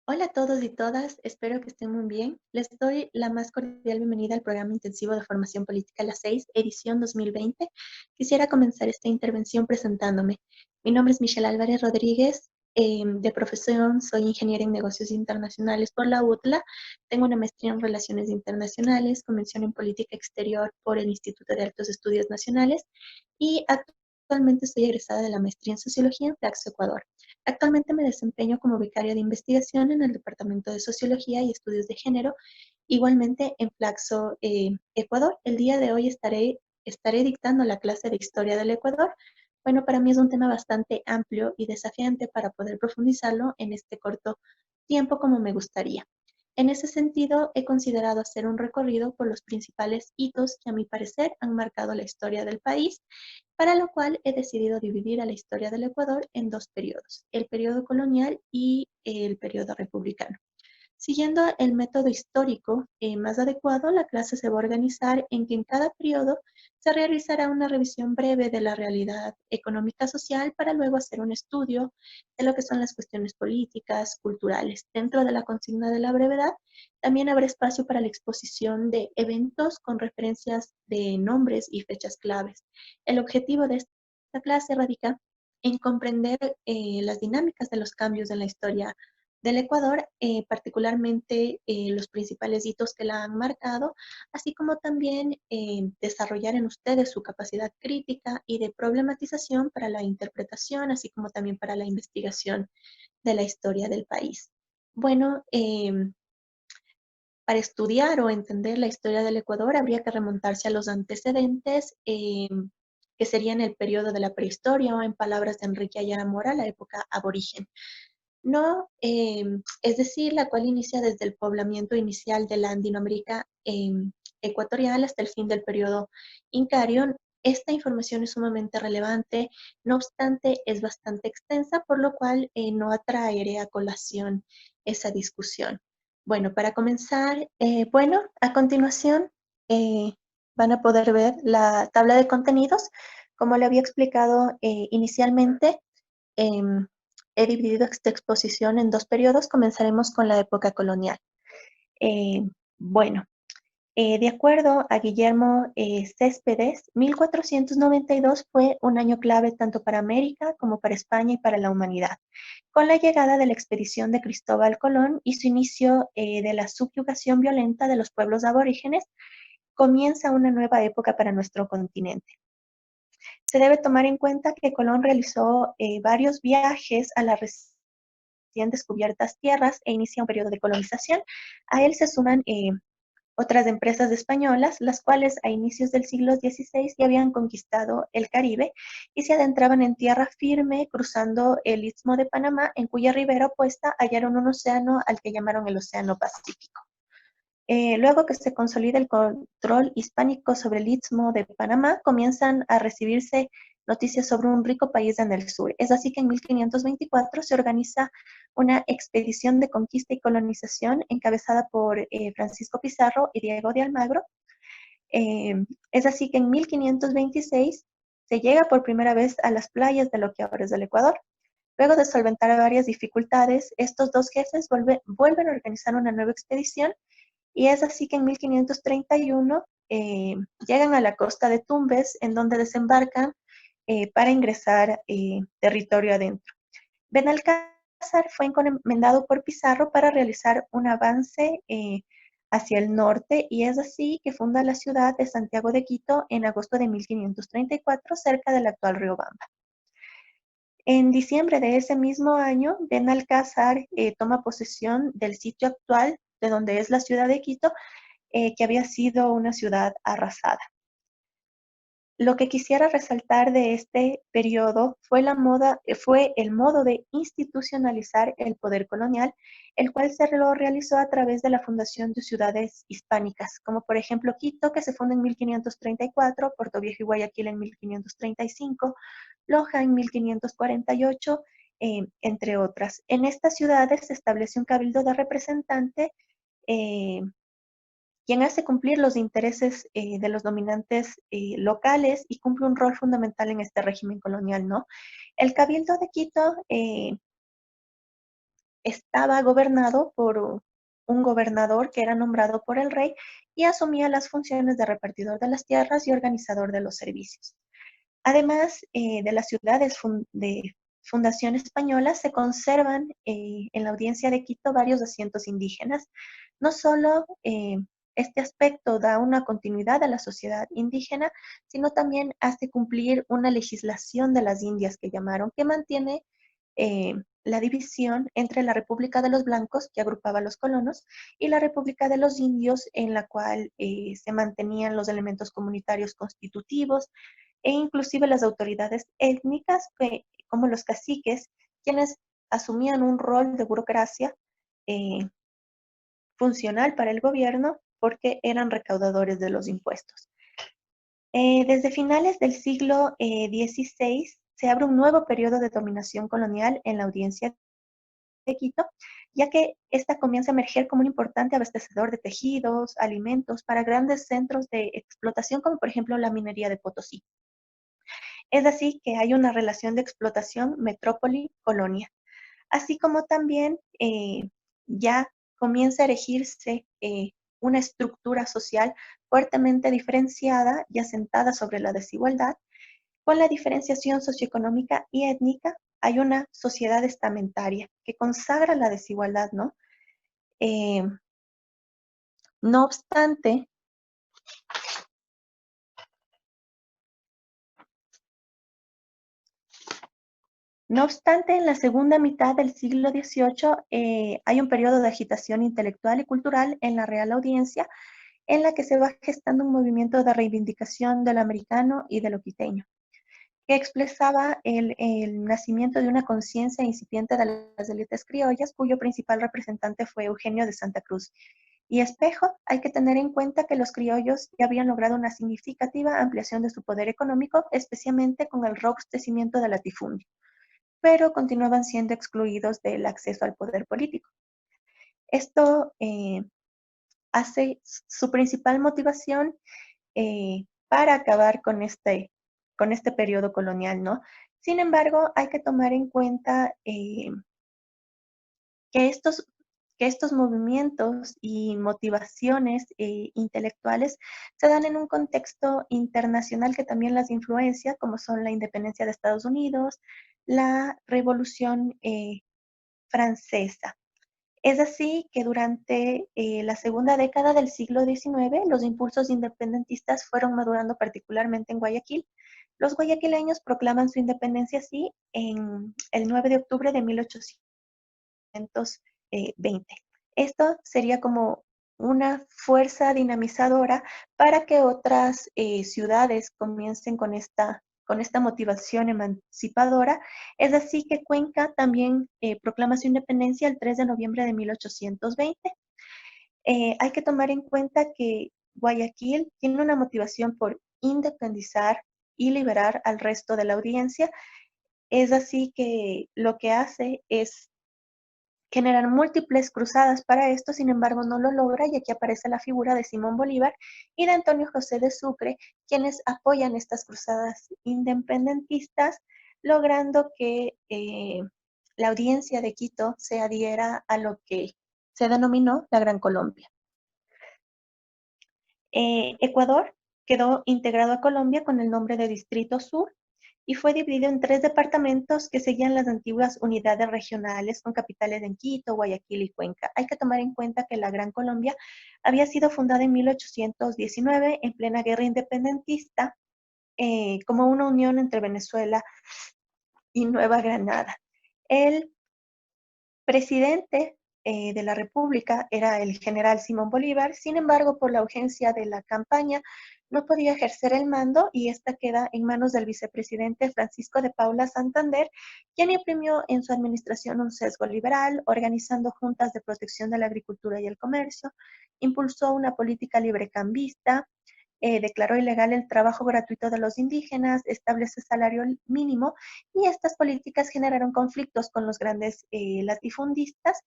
Hola a todos y todas, espero que estén muy bien. Les doy la más cordial bienvenida al programa intensivo de formación política La 6, edición 2020. Quisiera comenzar esta intervención presentándome. Mi nombre es Michelle Álvarez Rodríguez. De profesión soy ingeniera en negocios internacionales por la UTLA. Tengo una maestría en relaciones internacionales, convención en política exterior por el Instituto de Altos Estudios Nacionales y actualmente estoy egresada de la maestría en sociología en Flaxo, Ecuador. Actualmente me desempeño como becaria de investigación en el Departamento de Sociología y Estudios de Género, igualmente en Flaxo, Ecuador. El día de hoy estaré dictando la clase de Historia del Ecuador. Bueno, para mí es un tema bastante amplio y desafiante para poder profundizarlo en este corto tiempo como me gustaría. En ese sentido, he considerado hacer un recorrido por los principales hitos que a mi parecer han marcado la historia del país, para lo cual he decidido dividir a la historia del Ecuador en dos periodos, el periodo colonial y el periodo republicano. Siguiendo el método histórico más adecuado, la clase se va a organizar en que en cada periodo se realizará una revisión breve de la realidad económica social para luego hacer un estudio de lo que son las cuestiones políticas, culturales. Dentro de la consigna de la brevedad, también habrá espacio para la exposición de eventos con referencias de nombres y fechas claves. El objetivo de esta clase radica en comprender las dinámicas de los cambios en la historia del Ecuador, particularmente los principales hitos que la han marcado, así como también desarrollar en ustedes su capacidad crítica y de problematización para la interpretación, así como también para la investigación de la historia del país. Bueno, para estudiar o entender la historia del Ecuador habría que remontarse a los antecedentes, que serían el periodo de la prehistoria o en palabras de Enrique Ayala Mora, la época aborigen. No, es decir, la cual inicia desde el poblamiento inicial de la Andinoamérica ecuatorial hasta el fin del periodo incario. Esta información es sumamente relevante, no obstante es bastante extensa, por lo cual no atraeré a colación esa discusión. Bueno, para comenzar, a continuación eh, van a poder ver la tabla de contenidos. Como le había explicado inicialmente, em, he dividido esta exposición en dos periodos. Comenzaremos con la época colonial. Eh, bueno, de acuerdo a Guillermo Céspedes, 1492 fue un año clave tanto para América como para España y para la humanidad. Con la llegada de la expedición de Cristóbal Colón y su inicio de la subyugación violenta de los pueblos aborígenes, comienza una nueva época para nuestro continente. Se debe tomar en cuenta que Colón realizó varios viajes a las recién descubiertas tierras e inicia un periodo de colonización. A él se suman otras empresas españolas, las cuales a inicios del siglo XVI ya habían conquistado el Caribe y se adentraban en tierra firme cruzando el Istmo de Panamá, en cuya ribera opuesta hallaron un océano al que llamaron el Océano Pacífico. Luego que se consolida el control hispánico sobre el Istmo de Panamá, comienzan a recibirse noticias sobre un rico país en el sur. Es así que en 1524 se organiza una expedición de conquista y colonización encabezada por Francisco Pizarro y Diego de Almagro. Eh, es así que en 1526 se llega por primera vez a las playas de lo que ahora es el Ecuador. Luego de solventar varias dificultades, estos dos jefes vuelven a organizar una nueva expedición y es así que en 1531 llegan a la costa de Tumbes, en donde desembarcan para ingresar territorio adentro. Benalcázar fue encomendado por Pizarro para realizar un avance hacia el norte y es así que funda la ciudad de Santiago de Quito en agosto de 1534, cerca del actual Riobamba. En diciembre de ese mismo año, Benalcázar toma posesión del sitio actual de donde es la ciudad de Quito, que había sido una ciudad arrasada. Lo que quisiera resaltar de este periodo fue el modo de institucionalizar el poder colonial, el cual se lo realizó a través de la fundación de ciudades hispánicas, como por ejemplo Quito, que se funda en 1534, Puerto Viejo y Guayaquil en 1535, Loja en 1548, entre otras. En estas ciudades se establece un cabildo de representante eh, quien hace cumplir los intereses de los dominantes locales y cumple un rol fundamental en este régimen colonial, ¿no? El Cabildo de Quito estaba gobernado por un gobernador que era nombrado por el rey y asumía las funciones de repartidor de las tierras y organizador de los servicios. Además de las ciudades de fundación española, se conservan en la audiencia de Quito varios asientos indígenas. No solo este aspecto da una continuidad a la sociedad indígena, sino también hace cumplir una legislación de las Indias que llamaron, que mantiene la división entre la República de los Blancos, que agrupaba a los colonos, y la República de los Indios, en la cual se mantenían los elementos comunitarios constitutivos e inclusive las autoridades étnicas, como los caciques, quienes asumían un rol de burocracia eh, funcional para el gobierno porque eran recaudadores de los impuestos. Desde finales del siglo XVI se abre un nuevo periodo de dominación colonial en la audiencia de Quito, ya que esta comienza a emerger como un importante abastecedor de tejidos, alimentos para grandes centros de explotación, como por ejemplo la minería de Potosí. Es así que hay una relación de explotación metrópoli-colonia, así como también ya comienza a erigirse una estructura social fuertemente diferenciada y asentada sobre la desigualdad. Con la diferenciación socioeconómica y étnica hay una sociedad estamentaria que consagra la desigualdad, ¿no? Eh, no obstante, No obstante, en la segunda mitad del siglo XVIII hay un periodo de agitación intelectual y cultural en la Real Audiencia, en la que se va gestando un movimiento de reivindicación de lo americano y de lo quiteño, que expresaba el nacimiento de una conciencia incipiente de las élites criollas, cuyo principal representante fue Eugenio de Santa Cruz. Y Espejo, hay que tener en cuenta que los criollos ya habían logrado una significativa ampliación de su poder económico, especialmente con el robustecimiento del latifundio, pero continuaban siendo excluidos del acceso al poder político. Esto hace su principal motivación para acabar con este periodo colonial, ¿no? Sin embargo, hay que tomar en cuenta que estos, que estos movimientos y motivaciones intelectuales se dan en un contexto internacional que también las influencia, como son la independencia de Estados Unidos, la Revolución Francesa. Es así que durante la segunda década del siglo XIX, los impulsos independentistas fueron madurando particularmente en Guayaquil. Los guayaquileños proclaman su independencia así en el 9 de octubre de 1820. Esto sería como una fuerza dinamizadora para que otras ciudades comiencen con esta motivación emancipadora. Es así que Cuenca también proclama su independencia el 3 de noviembre de 1820. Hay que tomar en cuenta que Guayaquil tiene una motivación por independizar y liberar al resto de la audiencia. Es así que lo que hace es generar múltiples cruzadas para esto, sin embargo no lo logra, y aquí aparece la figura de Simón Bolívar y de Antonio José de Sucre, quienes apoyan estas cruzadas independentistas, logrando que la audiencia de Quito se adhiera a lo que se denominó la Gran Colombia. Ecuador quedó integrado a Colombia con el nombre de Distrito Sur y fue dividido en 3 departamentos que seguían las antiguas unidades regionales con capitales en Quito, Guayaquil y Cuenca. Hay que tomar en cuenta que la Gran Colombia había sido fundada en 1819 en plena guerra independentista como una unión entre Venezuela y Nueva Granada. El presidente de la República era el general Simón Bolívar. Sin embargo, por la urgencia de la campaña, no podía ejercer el mando y esta queda en manos del vicepresidente Francisco de Paula Santander, quien imprimió en su administración un sesgo liberal, organizando juntas de protección de la agricultura y el comercio, impulsó una política librecambista, declaró ilegal el trabajo gratuito de los indígenas, establece salario mínimo, y estas políticas generaron conflictos con los grandes latifundistas,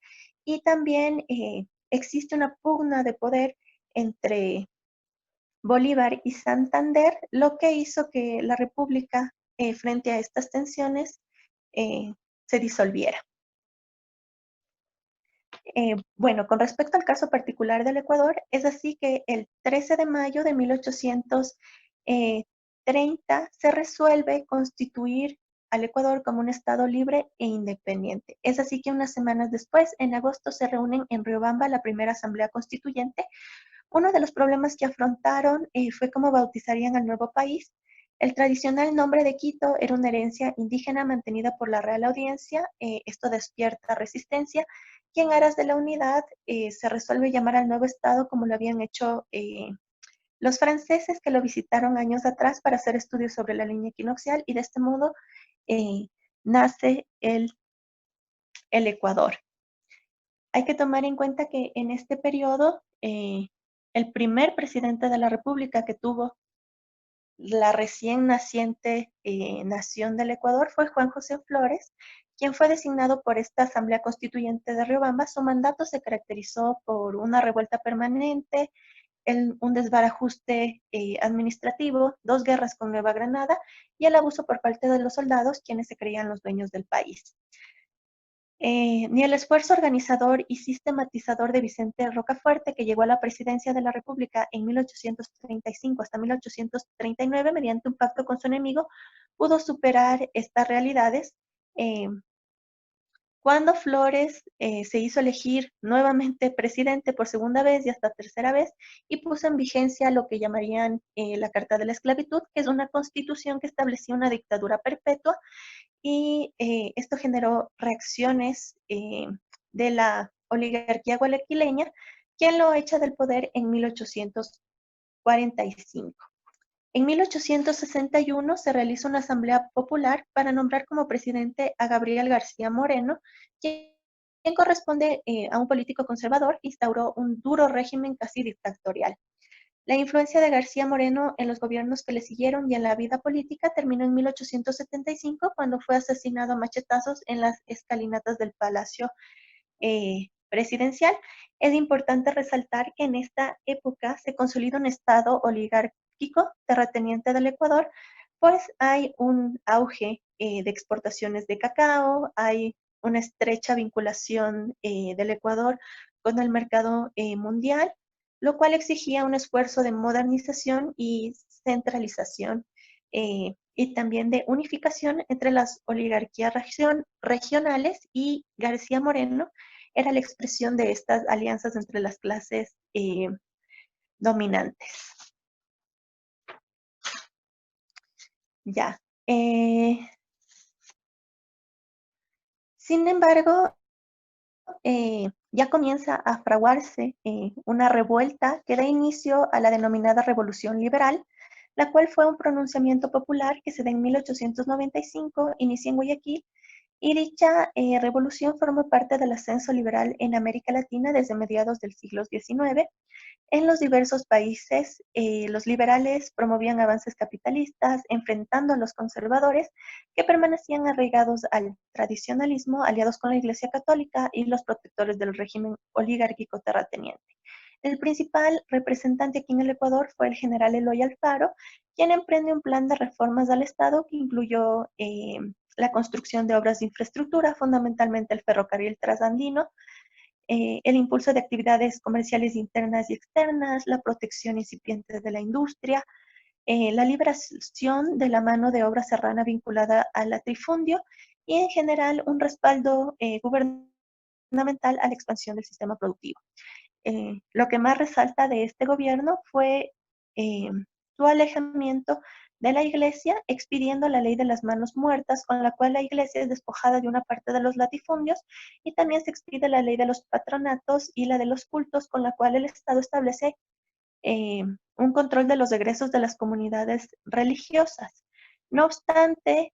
y también existe una pugna de poder entre Bolívar y Santander, lo que hizo que la República, frente a estas tensiones, se disolviera. Bueno, con respecto al caso particular del Ecuador, es así que el 13 de mayo de 1830 se resuelve constituir al Ecuador como un estado libre e independiente. Es así que unas semanas después, en agosto, se reúnen en Riobamba la primera asamblea constituyente. Uno de los problemas que afrontaron fue cómo bautizarían al nuevo país. El tradicional nombre de Quito era una herencia indígena mantenida por la Real Audiencia. Esto despierta resistencia y en aras de la unidad se resuelve llamar al nuevo estado como lo habían hecho los franceses que lo visitaron años atrás para hacer estudios sobre la línea equinoccial y de este modo eh, nace el Ecuador. Hay que tomar en cuenta que en este periodo el primer presidente de la República que tuvo la recién naciente nación del Ecuador fue Juan José Flores, quien fue designado por esta Asamblea Constituyente de Riobamba. Su mandato se caracterizó por una revuelta permanente, un desbarajuste administrativo, dos guerras con Nueva Granada y el abuso por parte de los soldados, quienes se creían los dueños del país. Ni el esfuerzo organizador y sistematizador de Vicente Rocafuerte, que llegó a la presidencia de la República en 1835 hasta 1839 mediante un pacto con su enemigo, pudo superar estas realidades. Eh, cuando Flores se hizo elegir nuevamente presidente por segunda vez y hasta tercera vez y puso en vigencia lo que llamarían la Carta de la Esclavitud, que es una constitución que establecía una dictadura perpetua y esto generó reacciones de la oligarquía guayaquileña, quien lo echa del poder en 1845. En 1861 se realiza una asamblea popular para nombrar como presidente a Gabriel García Moreno, quien corresponde a un político conservador que instauró un duro régimen casi dictatorial. La influencia de García Moreno en los gobiernos que le siguieron y en la vida política terminó en 1875 cuando fue asesinado a machetazos en las escalinatas del Palacio Presidencial. Es importante resaltar que en esta época se consolida un estado oligárquico terrateniente del Ecuador, pues hay un auge de exportaciones de cacao, hay una estrecha vinculación del Ecuador con el mercado mundial, lo cual exigía un esfuerzo de modernización y centralización y también de unificación entre las oligarquías regionales, y García Moreno era la expresión de estas alianzas entre las clases dominantes. Ya. Sin embargo, ya comienza a fraguarse una revuelta que da inicio a la denominada Revolución Liberal, la cual fue un pronunciamiento popular que se da en 1895, inicia en Guayaquil, y dicha revolución formó parte del ascenso liberal en América Latina desde mediados del siglo XIX. En los diversos países, los liberales promovían avances capitalistas, enfrentando a los conservadores, que permanecían arraigados al tradicionalismo, aliados con la Iglesia Católica y los protectores del régimen oligárquico terrateniente. El principal representante aquí en el Ecuador fue el general Eloy Alfaro, quien emprende un plan de reformas al Estado que incluyó la construcción de obras de infraestructura, fundamentalmente el ferrocarril trasandino, el impulso de actividades comerciales internas y externas, la protección incipiente de la industria, la liberación de la mano de obra serrana vinculada al latifundio y en general un respaldo gubernamental a la expansión del sistema productivo. Lo que más resalta de este gobierno fue su alejamiento de la iglesia, expidiendo la ley de las manos muertas, con la cual la iglesia es despojada de una parte de los latifundios, y también se expide la ley de los patronatos y la de los cultos, con la cual el Estado establece un control de los egresos de las comunidades religiosas. No obstante,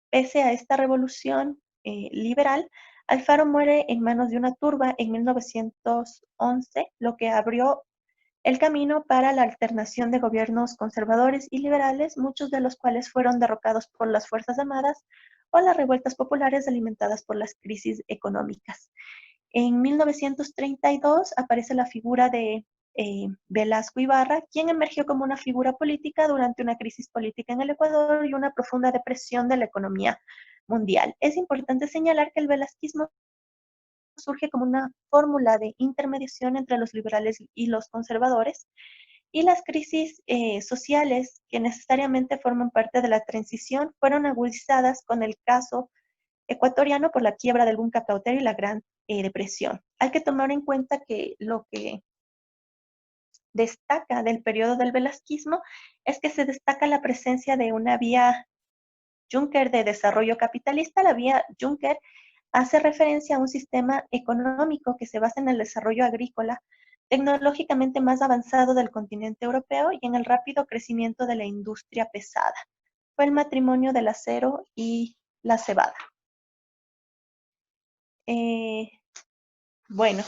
pese a esta revolución liberal, Alfaro muere en manos de una turba en 1911, lo que abrió el camino para la alternación de gobiernos conservadores y liberales, muchos de los cuales fueron derrocados por las Fuerzas Armadas o las revueltas populares alimentadas por las crisis económicas. En 1932 aparece la figura de Velasco Ibarra, quien emergió como una figura política durante una crisis política en el Ecuador y una profunda depresión de la economía mundial. Es importante señalar que el velasquismo surge como una fórmula de intermediación entre los liberales y los conservadores, y las crisis sociales que necesariamente forman parte de la transición fueron agudizadas con el caso ecuatoriano por la quiebra del boom cacautero y la Gran Depresión. Hay que tomar en cuenta que lo que destaca del periodo del velasquismo es que se destaca la presencia de una vía Juncker de desarrollo capitalista. La vía Juncker hace referencia a un sistema económico que se basa en el desarrollo agrícola tecnológicamente más avanzado del continente europeo y en el rápido crecimiento de la industria pesada. Fue el matrimonio del acero y la cebada. Eh, bueno,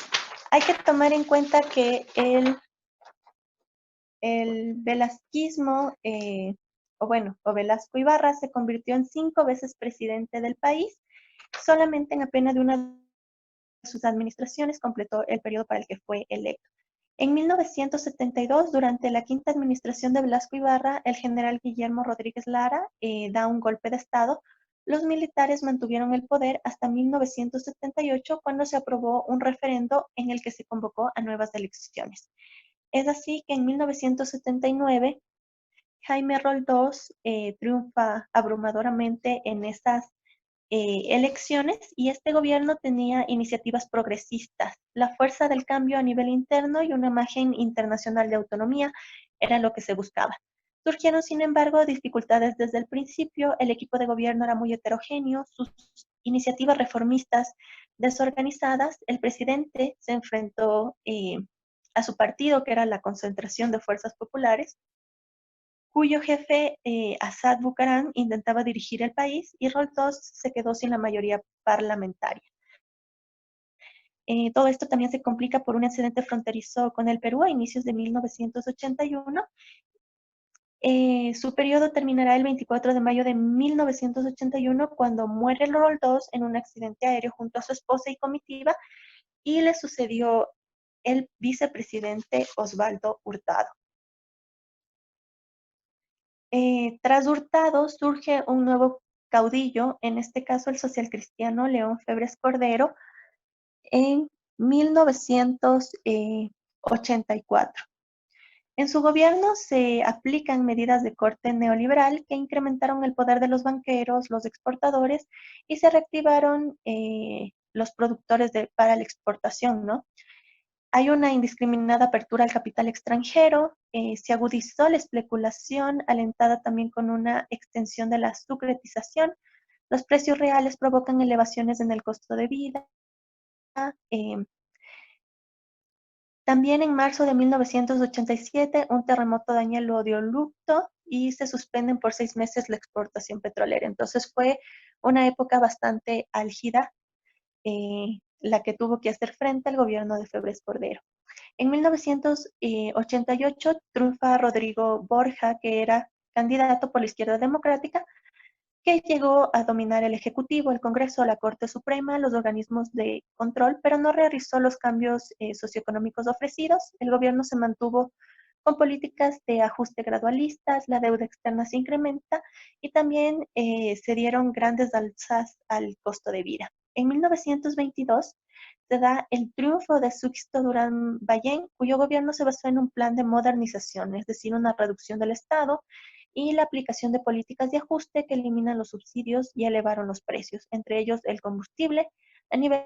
hay que tomar en cuenta que el velasquismo, o Velasco Ibarra, se convirtió en 5 veces presidente del país. Solamente en apenas de una de sus administraciones completó el periodo para el que fue electo. En 1972, durante la quinta administración de Velasco Ibarra, el general Guillermo Rodríguez Lara da un golpe de Estado. Los militares mantuvieron el poder hasta 1978, cuando se aprobó un referendo en el que se convocó a nuevas elecciones. Es así que en 1979 Jaime Roldós triunfa abrumadoramente en esas elecciones, y este gobierno tenía iniciativas progresistas. La fuerza del cambio a nivel interno y una imagen internacional de autonomía era lo que se buscaba. Surgieron, sin embargo, dificultades desde el principio. El equipo de gobierno era muy heterogéneo, sus iniciativas reformistas desorganizadas. El presidente se enfrentó a su partido, que era la Concentración de Fuerzas Populares, cuyo jefe, Assad Bucaram, intentaba dirigir el país, y Roltos se quedó sin la mayoría parlamentaria. Todo esto también se complica por un incidente fronterizo con el Perú a inicios de 1981. Su periodo terminará el 24 de mayo de 1981, cuando muere Roldos en un accidente aéreo junto a su esposa y comitiva, y le sucedió el vicepresidente Osvaldo Hurtado. Tras Hurtado surge un nuevo caudillo, en este caso el socialcristiano León Febres Cordero, en 1984. En su gobierno se aplican medidas de corte neoliberal que incrementaron el poder de los banqueros, los exportadores, y se reactivaron los productores para la exportación, ¿no? Hay una indiscriminada apertura al capital extranjero, se agudizó la especulación, alentada también con una extensión de la sucretización. Los precios reales provocan elevaciones en el costo de vida. Eh, También en marzo de 1987, un terremoto daña el oleoducto y se suspenden por 6 meses la exportación petrolera. Entonces fue una época bastante álgida, la que tuvo que hacer frente al gobierno de Febres Cordero. En 1988 triunfa Rodrigo Borja, que era candidato por la Izquierda Democrática, que llegó a dominar el Ejecutivo, el Congreso, la Corte Suprema, los organismos de control, pero no realizó los cambios socioeconómicos ofrecidos. El gobierno se mantuvo con políticas de ajuste gradualistas, la deuda externa se incrementa, y también se dieron grandes alzas al costo de vida. En 1922 se da el triunfo de Sixto Durán Ballén, cuyo gobierno se basó en un plan de modernización, es decir, una reducción del Estado y la aplicación de políticas de ajuste que eliminan los subsidios y elevaron los precios, entre ellos el combustible, a niveles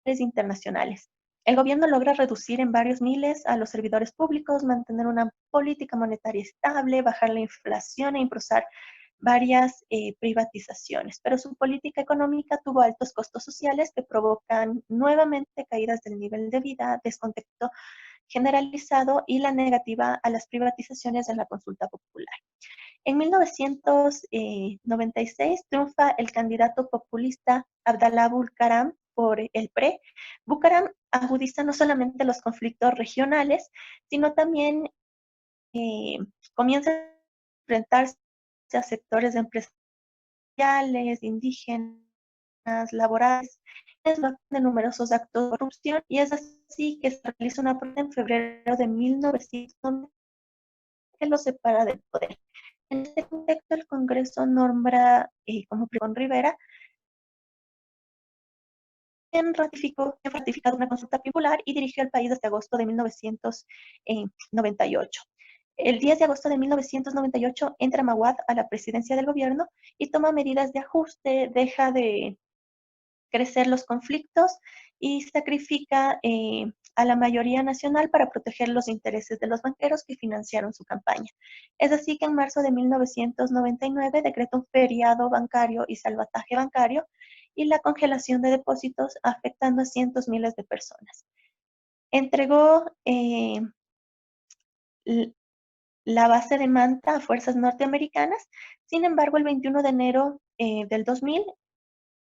internacionales. El gobierno logra reducir en varios miles a los servidores públicos, mantener una política monetaria estable, bajar la inflación e impulsar varias privatizaciones, pero su política económica tuvo altos costos sociales que provocan nuevamente caídas del nivel de vida, descontento generalizado y la negativa a las privatizaciones en la consulta popular. En 1996 triunfa el candidato populista Abdalá Bucaram por el PRE. Bucaram agudiza no solamente los conflictos regionales, sino también eh, comienza a enfrentarse a sectores empresariales, indígenas, laborales, de numerosos actos de corrupción, y es así que se realiza una prueba en febrero de 1900 que lo separa del poder. En este contexto, el Congreso nombra como Primo Rivera quien fue ratificado una consulta popular y dirigió el país desde agosto de 1998. El 10 de agosto de 1998 entra Maguad a la presidencia del gobierno y toma medidas de ajuste, deja de crecer los conflictos y sacrifica a la mayoría nacional para proteger los intereses de los banqueros que financiaron su campaña. Es así que en marzo de 1999 decretó un feriado bancario y salvataje bancario y la congelación de depósitos afectando a cientos miles de personas. Entregó la base de Manta a fuerzas norteamericanas. Sin embargo, el 21 de enero del 2000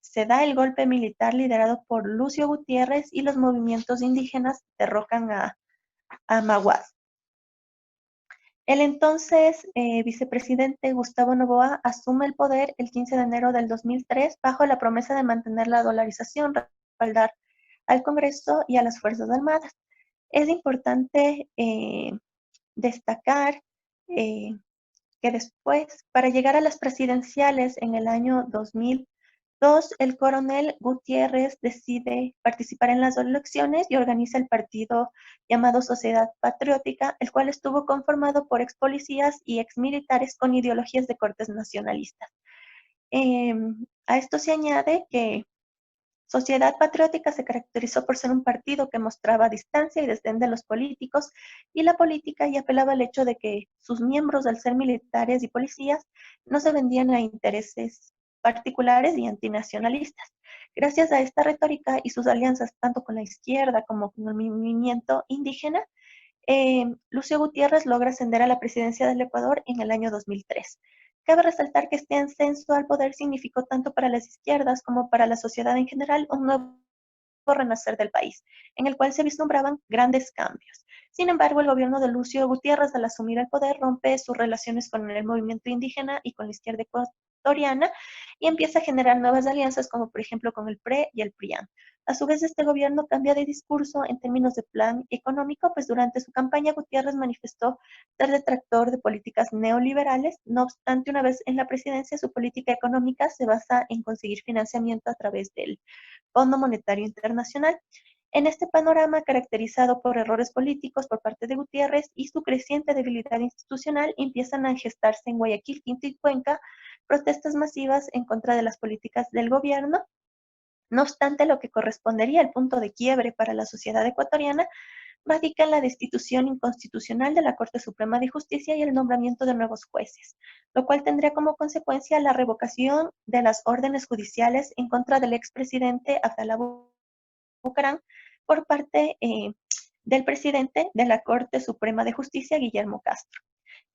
se da el golpe militar liderado por Lucio Gutiérrez y los movimientos indígenas derrocan a Maguad. El entonces vicepresidente Gustavo Noboa asume el poder el 15 de enero del 2003 bajo la promesa de mantener la dolarización, respaldar al Congreso y a las Fuerzas Armadas. Es importante destacar que después, para llegar a las presidenciales en el año 2002, el coronel Gutiérrez decide participar en las elecciones y organiza el partido llamado Sociedad Patriótica, el cual estuvo conformado por ex policías y ex militares con ideologías de cortes nacionalistas. A esto se añade que Sociedad Patriótica se caracterizó por ser un partido que mostraba distancia y desdén de los políticos y la política y apelaba al hecho de que sus miembros, al ser militares y policías, no se vendían a intereses particulares y antinacionalistas. Gracias a esta retórica y sus alianzas tanto con la izquierda como con el movimiento indígena, Lucio Gutiérrez logra ascender a la presidencia del Ecuador en el año 2003. Cabe resaltar que este ascenso al poder significó tanto para las izquierdas como para la sociedad en general un nuevo renacer del país, en el cual se vislumbraban grandes cambios. Sin embargo, el gobierno de Lucio Gutiérrez, al asumir el poder, rompe sus relaciones con el movimiento indígena y con la izquierda ecuatoriana y empieza a generar nuevas alianzas, como por ejemplo con el PRE y el PRIAM. A su vez, este gobierno cambia de discurso en términos de plan económico, pues durante su campaña Gutiérrez manifestó ser detractor de políticas neoliberales. No obstante, una vez en la presidencia, su política económica se basa en conseguir financiamiento a través del Fondo Monetario Internacional. En este panorama, caracterizado por errores políticos por parte de Gutiérrez y su creciente debilidad institucional, empiezan a gestarse en Guayaquil, Quito y Cuenca protestas masivas en contra de las políticas del gobierno. No obstante, lo que correspondería al punto de quiebre para la sociedad ecuatoriana radica en la destitución inconstitucional de la Corte Suprema de Justicia y el nombramiento de nuevos jueces, lo cual tendría como consecuencia la revocación de las órdenes judiciales en contra del expresidente Abdalá Bucaram por parte del presidente de la Corte Suprema de Justicia, Guillermo Castro.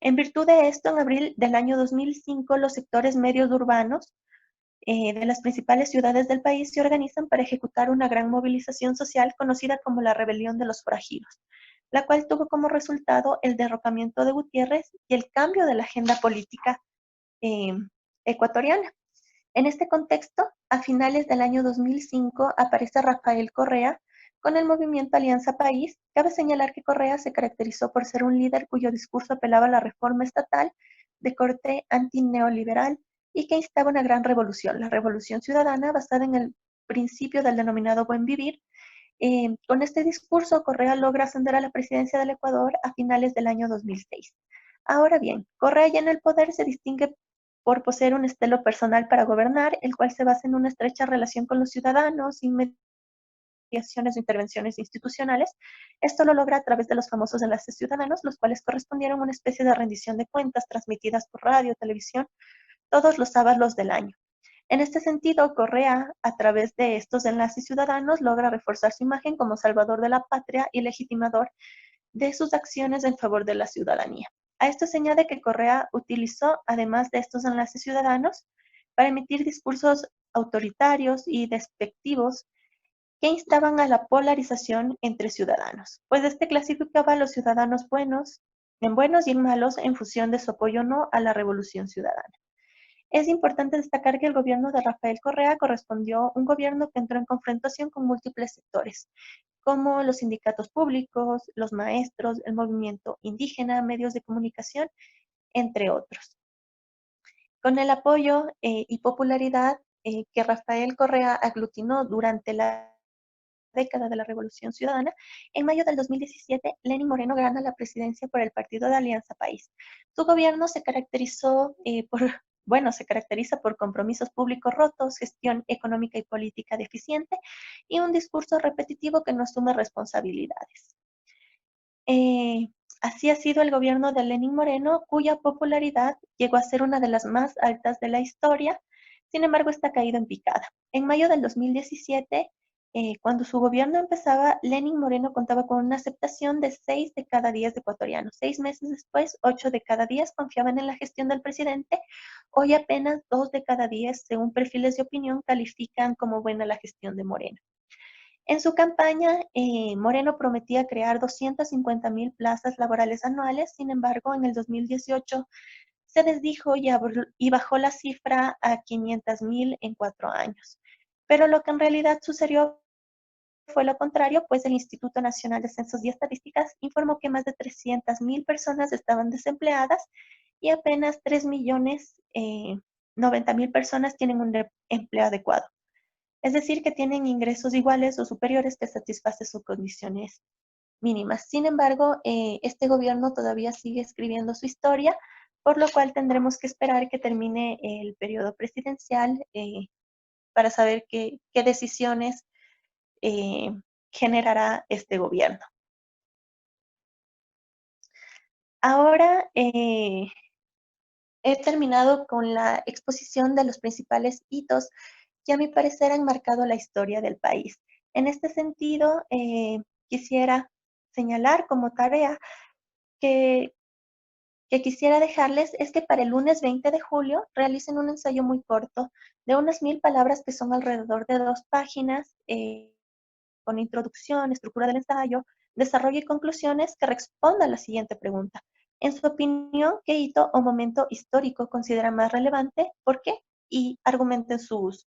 En virtud de esto, en abril del año 2005, los sectores medios urbanos de las principales ciudades del país se organizan para ejecutar una gran movilización social conocida como la Rebelión de los Forajidos, la cual tuvo como resultado el derrocamiento de Gutiérrez y el cambio de la agenda política eh, ecuatoriana. En este contexto, a finales del año 2005 aparece Rafael Correa con el movimiento Alianza País. Cabe señalar que Correa se caracterizó por ser un líder cuyo discurso apelaba a la reforma estatal de corte antineoliberal y que instaba una gran revolución, la revolución ciudadana basada en el principio del denominado buen vivir. Con este discurso, Correa logra ascender a la presidencia del Ecuador a finales del año 2006. Ahora bien, Correa ya en el poder se distingue por poseer un estilo personal para gobernar, el cual se basa en una estrecha relación con los ciudadanos, sin mediaciones o intervenciones institucionales. Esto lo logra a través de los famosos enlaces ciudadanos, los cuales correspondieron a una especie de rendición de cuentas transmitidas por radio, televisión, todos los sábados del año. En este sentido, Correa, a través de estos enlaces ciudadanos, logra reforzar su imagen como salvador de la patria y legitimador de sus acciones en favor de la ciudadanía. A esto se añade que Correa utilizó, además de estos enlaces ciudadanos, para emitir discursos autoritarios y despectivos que instaban a la polarización entre ciudadanos, pues este clasificaba a los ciudadanos buenos en buenos y en malos en función de su apoyo o no a la revolución ciudadana. Es importante destacar que el gobierno de Rafael Correa correspondió a un gobierno que entró en confrontación con múltiples sectores, como los sindicatos públicos, los maestros, el movimiento indígena, medios de comunicación, entre otros. Con el apoyo y popularidad que Rafael Correa aglutinó durante la década de la Revolución Ciudadana, en mayo del 2017, Lenín Moreno gana la presidencia por el partido de Alianza País. Su gobierno se caracterizó se caracteriza por compromisos públicos rotos, gestión económica y política deficiente y un discurso repetitivo que no asume responsabilidades. Así ha sido el gobierno de Lenín Moreno, cuya popularidad llegó a ser una de las más altas de la historia, sin embargo está caído en picada. En mayo del 2017, cuando su gobierno empezaba, Lenín Moreno contaba con una aceptación de 6 de cada 10 ecuatorianos. 6 meses después, 8 de cada 10 confiaban en la gestión del presidente. Hoy apenas 2 de cada 10, según perfiles de opinión, califican como buena la gestión de Moreno. En su campaña, Moreno prometía crear 250,000 plazas laborales anuales. Sin embargo, en el 2018 se desdijo y bajó la cifra a 500,000 en 4 años. Pero lo que en realidad sucedió fue lo contrario, pues el Instituto Nacional de Censos y Estadísticas informó que más de 300,000 personas estaban desempleadas y apenas 3,090,000 personas tienen un empleo adecuado. Es decir, que tienen ingresos iguales o superiores que satisfacen sus condiciones mínimas. Sin embargo, este gobierno todavía sigue escribiendo su historia, por lo cual tendremos que esperar que termine el periodo presidencial para saber qué decisiones eh, generará este gobierno. Ahora he terminado con la exposición de los principales hitos que a mi parecer han marcado la historia del país. En este sentido, quisiera señalar como tarea que, que quisiera dejarles es que para el lunes 20 de julio realicen un ensayo muy corto de unas 1,000 palabras que son alrededor de 2 páginas, con introducción, estructura del ensayo, desarrollo y conclusiones que responda a la siguiente pregunta. En su opinión, ¿qué hito o momento histórico considera más relevante? ¿Por qué? Y argumenten sus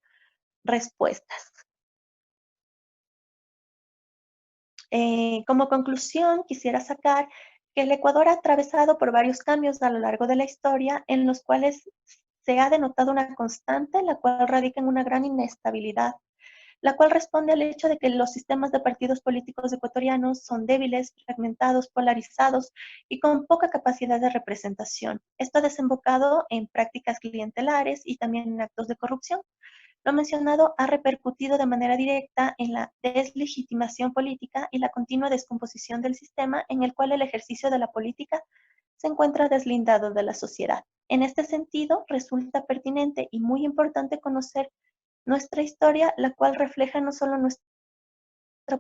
respuestas. Como conclusión, quisiera sacar que el Ecuador ha atravesado por varios cambios a lo largo de la historia en los cuales se ha denotado una constante, la cual radica en una gran inestabilidad, la cual responde al hecho de que los sistemas de partidos políticos ecuatorianos son débiles, fragmentados, polarizados y con poca capacidad de representación. Esto ha desembocado en prácticas clientelares y también en actos de corrupción. Lo mencionado ha repercutido de manera directa en la deslegitimación política y la continua descomposición del sistema en el cual el ejercicio de la política se encuentra deslindado de la sociedad. En este sentido, resulta pertinente y muy importante conocer nuestra historia, la cual refleja no solo nuestro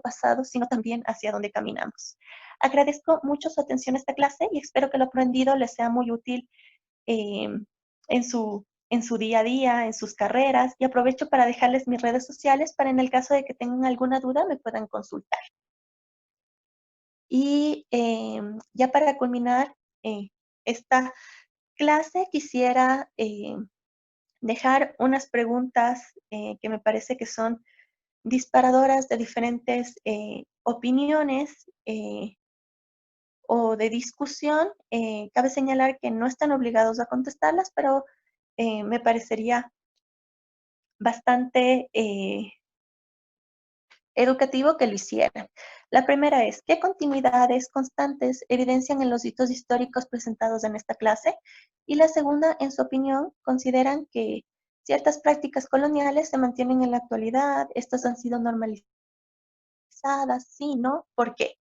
pasado, sino también hacia dónde caminamos. Agradezco mucho su atención a esta clase y espero que lo aprendido les sea muy útil eh, en su día a día, en sus carreras, y aprovecho para dejarles mis redes sociales para en el caso de que tengan alguna duda me puedan consultar. Y ya para culminar esta clase quisiera dejar unas preguntas que me parece que son disparadoras de diferentes opiniones o de discusión. Cabe señalar que no están obligados a contestarlas, pero me parecería bastante educativo que lo hicieran. La primera es, ¿qué continuidades constantes evidencian en los hitos históricos presentados en esta clase? Y la segunda, en su opinión, ¿consideran que ciertas prácticas coloniales se mantienen en la actualidad? ¿Estas han sido normalizadas? Sí, ¿no? ¿Por qué?